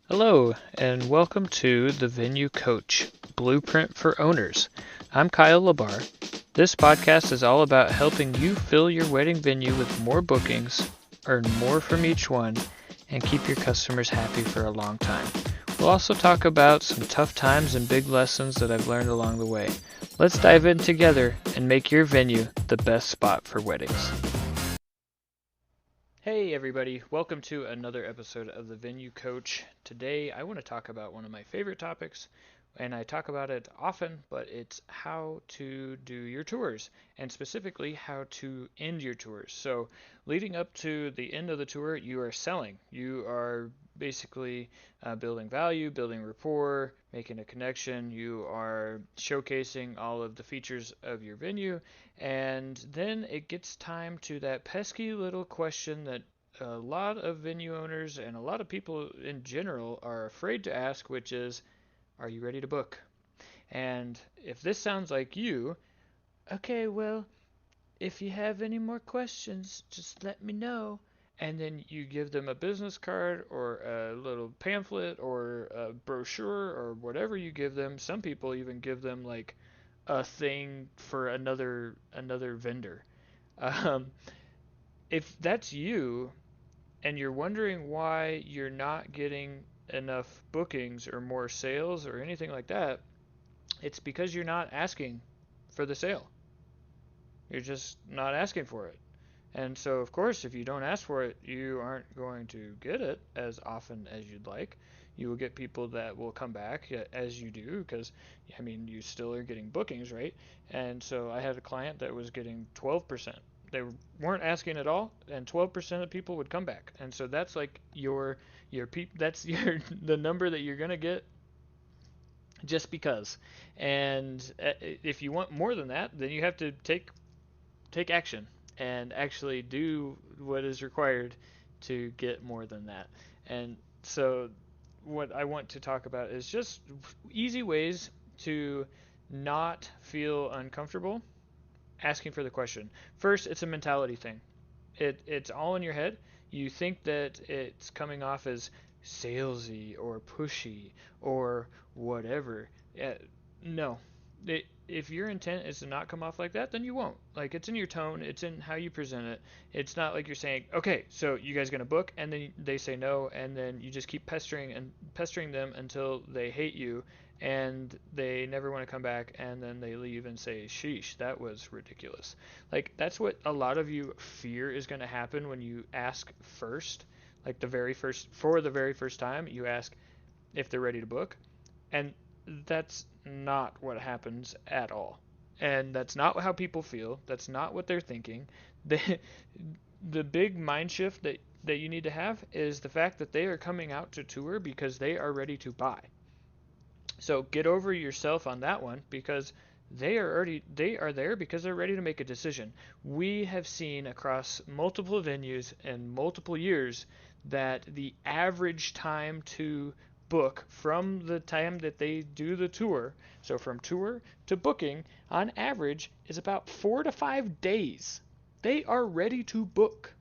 Hello, and welcome to the Venue Coach Blueprint for Owners. I'm Kyle Labar. This podcast is all about helping you fill your wedding venue with more bookings, earn more from each one, and keep your customers happy for a long time. We'll also talk about some tough times and big lessons that I've learned along the way. Let's dive in together and make your venue the best spot for weddings. Hey everybody, welcome to another episode of the Venue Coach. Today I want to talk about one of my favorite topics, and I talk about it often, but it's how to do your tours, and specifically how to end your tours. So leading up to the end of the tour, you are selling. You are basically building value, building rapport, making a connection. You are showcasing all of the features of your venue, and then it gets time to that pesky little question that a lot of venue owners and a lot of people in general are afraid to ask, which is, are you ready to book? And if this sounds like you, okay, well, if you have any more questions, just let me know. And then you give them a business card or a little pamphlet or a brochure or whatever you give them. Some people even give them like a thing for another vendor. Um, if that's you and you're wondering why you're not getting enough bookings or more sales or anything like that, it's because you're not asking for the sale. You're just not asking for it. And so, of course, if you don't ask for it, you aren't going to get it as often as you'd like. You will get people that will come back as you do, because, I mean, you still are getting bookings, right? And so I had a client that was getting 12%. They weren't asking at all, and 12% of people would come back. And so that's like that's your the number that you're gonna get just because. And if you want more than that, then you have to take action and actually do what is required to get more than that. And so, what I want to talk about is just easy ways to not feel uncomfortable asking for the question. First, it's a mentality thing. It's all in your head. You think that it's coming off as salesy or pushy or whatever. No. If your intent is to not come off like that, then you won't. Like, it's in your tone, it's in how you present it. It's not like you're saying, "Okay, so you guys gonna book?" and then they say no, and then you just keep pestering them until they hate you and they never want to come back, and then they leave and say, "Sheesh, that was ridiculous." Like, that's what a lot of you fear is going to happen when you ask first. Like, the very first time, you ask if they're ready to book, and that's not what happens at all. And that's not how people feel. That's not what they're thinking. The the big mind shift that you need to have is the fact that they are coming out to tour because they are ready to buy. So get over yourself on that one, because they are there because they're ready to make a decision. We have seen across multiple venues and multiple years that the average time to book from the time that they do the tour, so from tour to booking, on average is about 4 to 5 days. They are ready to book.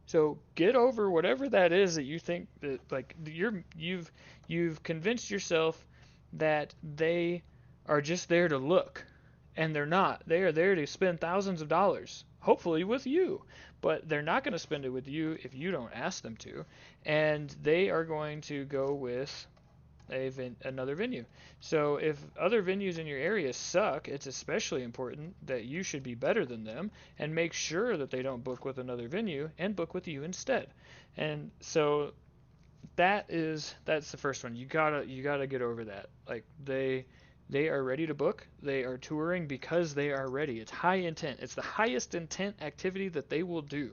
So get over whatever that is that you think that, like, you've convinced yourself that they are just there to look, and they're not. They are there to spend thousands of dollars, hopefully with you, but they're not going to spend it with you if you don't ask them to, and they are going to go with another venue. So if other venues in your area suck, it's especially important that you should be better than them and make sure that they don't book with another venue and book with you instead. And so that's the first one. You gotta get over that. Like, they are ready to book. They are touring because they are ready. It's high intent. It's the highest intent activity that they will do.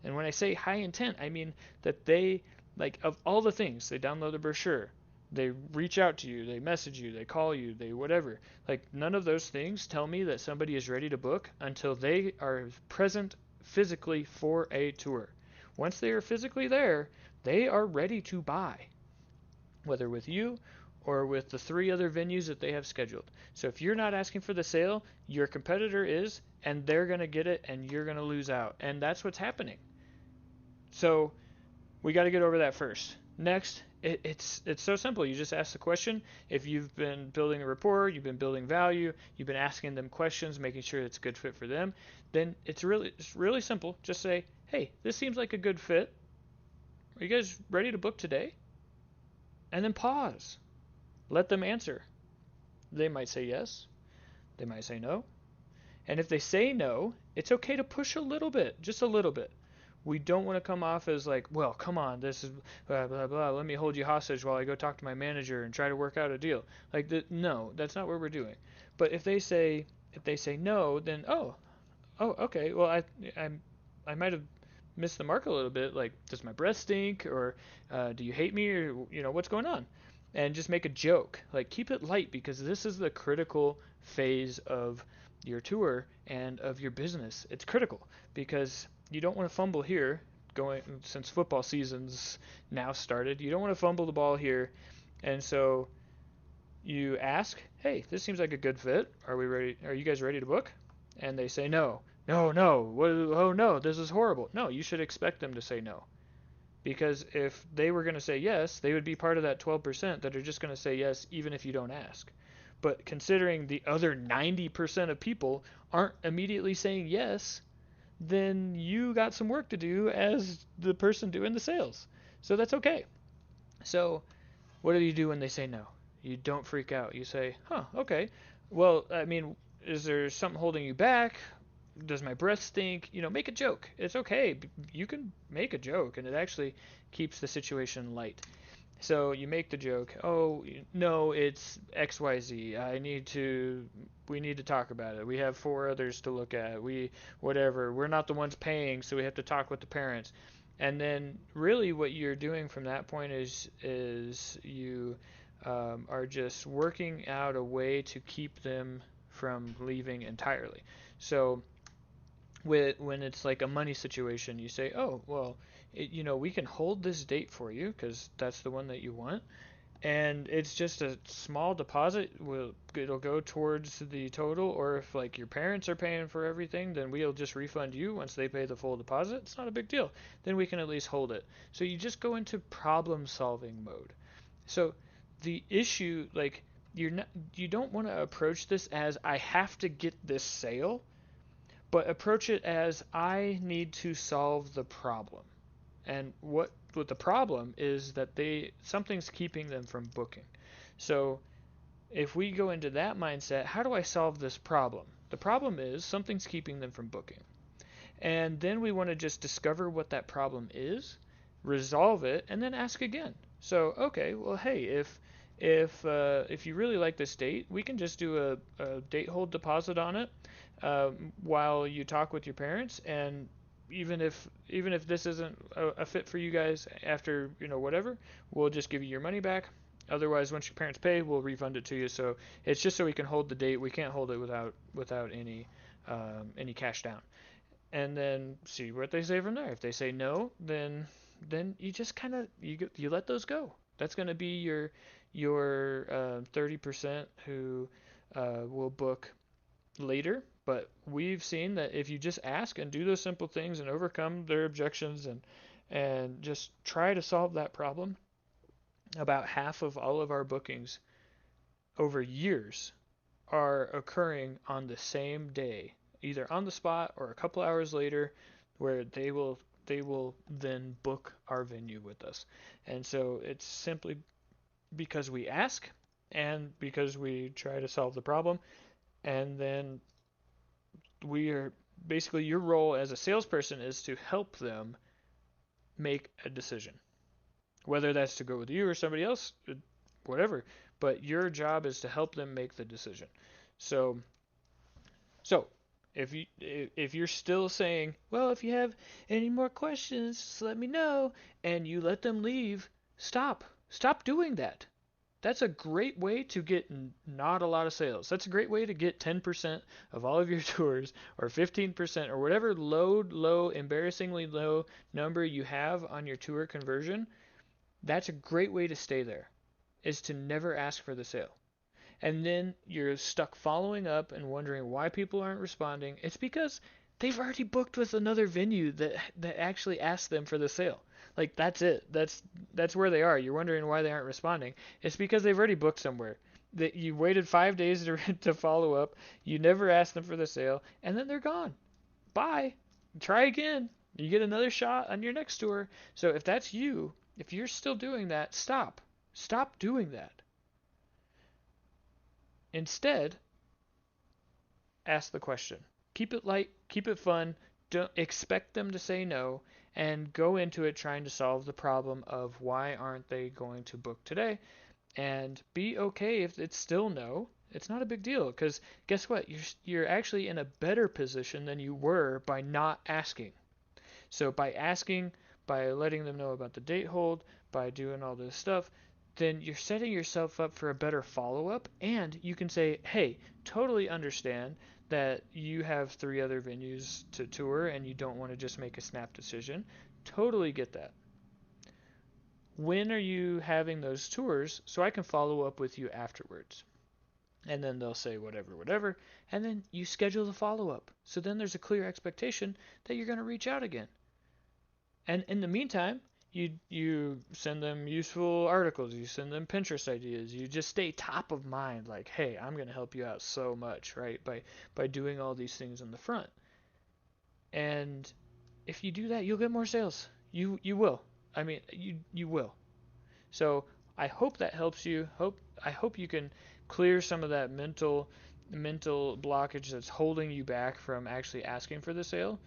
And when I say high intent, I mean that they, like, of all the things, they download the brochure, they reach out to you, they message you, they call you, they whatever. Like, none of those things tell me that somebody is ready to book until they are present physically for a tour. Once they are physically there, they are ready to buy, whether with you or with the 3 other venues that they have scheduled. So if you're not asking for the sale, your competitor is, and they're going to get it, and you're going to lose out. And that's what's happening. So we got to get over that first. Next, it's so simple. You just ask the question. If you've been building a rapport, you've been building value, you've been asking them questions, making sure it's a good fit for them, then it's really simple. Just say, "Hey, this seems like a good fit. Are you guys ready to book today?" And then pause. Let them answer. They might say yes, they might say no. And if they say no, it's okay to push a little bit, just a little bit. We don't want to come off as like, well, come on, this is blah blah blah. Let me hold you hostage while I go talk to my manager and try to work out a deal. Like, no, that's not what we're doing. But if they say no, then oh, okay. Well, I I might have missed the mark a little bit. Like, does my breath stink, or do you hate me, or what's going on? And just make a joke. Like, keep it light because this is the critical phase of your tour and of your business. It's critical because you don't want to fumble here. Going since football season's now started, you don't want to fumble the ball here, and so you ask, "Hey, this seems like a good fit. Are we ready? Are you guys ready to book?" And they say no. No, no. What, oh no, this is horrible. No, you should expect them to say no. Because if they were going to say yes, they would be part of that 12% that are just going to say yes even if you don't ask. But considering the other 90% of people aren't immediately saying yes, then you got some work to do as the person doing the sales. So that's okay. So what do you do when they say no? You don't freak out. You say, huh, okay. Well, I mean, is there something holding you back? Does my breath stink? Make a joke. It's okay. You can make a joke, and it actually keeps the situation light. So you make the joke. Oh, no, it's XYZ. We need to talk about it. We have four others to look at. Whatever. We're not the ones paying, so we have to talk with the parents. And then really what you're doing from that point is you are just working out a way to keep them from leaving entirely. So when it's like a money situation, you say, "Oh, well, we can hold this date for you because that's the one that you want, and it's just a small deposit. It'll go towards the total, or if like your parents are paying for everything, then we'll just refund you once they pay the full deposit. It's not a big deal. Then we can at least hold it." So you just go into problem solving mode. So the issue, like, you don't want to approach this as I have to get this sale, but approach it as I need to solve the problem. And what the problem is that something's keeping them from booking. So if we go into that mindset, how do I solve this problem? The problem is something's keeping them from booking. And then we want to just discover what that problem is, resolve it, and then ask again. So, okay, well, hey, if you really like this date, we can just do a date hold deposit on it while you talk with your parents, and even if this isn't a fit for you guys after whatever, we'll just give you your money back. Otherwise, once your parents pay, we'll refund it to you. So it's just so we can hold the date. We can't hold it without any cash down, and then see what they say from there. If they say no, then you just kind of you let those go. That's going to be your 30% who will book later. But we've seen that if you just ask and do those simple things and overcome their objections and just try to solve that problem, about half of all of our bookings over years are occurring on the same day, either on the spot or a couple hours later, where they will then book our venue with us. And so it's simply because we ask and because we try to solve the problem, and then we are basically, your role as a salesperson is to help them make a decision, whether that's to go with you or somebody else, whatever. But your job is to help them make the decision. So So, if you're still saying, well, if you have any more questions, just let me know, and you let them leave, stop doing that. That's a great way to get not a lot of sales. That's a great way to get 10% of all of your tours, or 15%, or whatever low, embarrassingly low number you have on your tour conversion. That's a great way to stay there, is to never ask for the sale. And then you're stuck following up and wondering why people aren't responding. It's because they've already booked with another venue that actually asked them for the sale. Like that's it. That's where they are. You're wondering why they aren't responding. It's because they've already booked somewhere. That you waited 5 days to follow up. You never asked them for the sale, and then they're gone. Bye. Try again. You get another shot on your next tour. So if that's you, if you're still doing that, stop. Stop doing that. Instead, ask the question. Keep it light, keep it fun. Don't expect them to say no, and go into it trying to solve the problem of why aren't they going to book today, and be okay if it's still no. It's not a big deal because guess what? You're actually in a better position than you were by not asking. So by asking, by letting them know about the date hold, by doing all this stuff, then you're setting yourself up for a better follow up, and you can say, hey, totally understand that you have 3 other venues to tour and you don't want to just make a snap decision. Totally get that. When are you having those tours so I can follow up with you afterwards? And then they'll say whatever, whatever, and then you schedule the follow up. So then there's a clear expectation that you're going to reach out again. And in the meantime, you send them useful articles, you send them Pinterest ideas, you just stay top of mind, like, hey, I'm gonna help you out so much, right? By doing all these things on the front. And if you do that, you'll get more sales. You will. I mean, you will. So I hope that helps you. I hope you can clear some of that mental blockage that's holding you back from actually asking for the sale.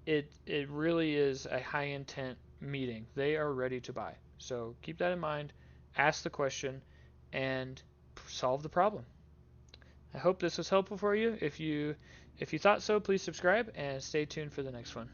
It really is a high intent meeting. They are ready to buy. So keep that in mind, ask the question, and solve the problem. I hope this was helpful for you. If you thought so, please subscribe and stay tuned for the next one.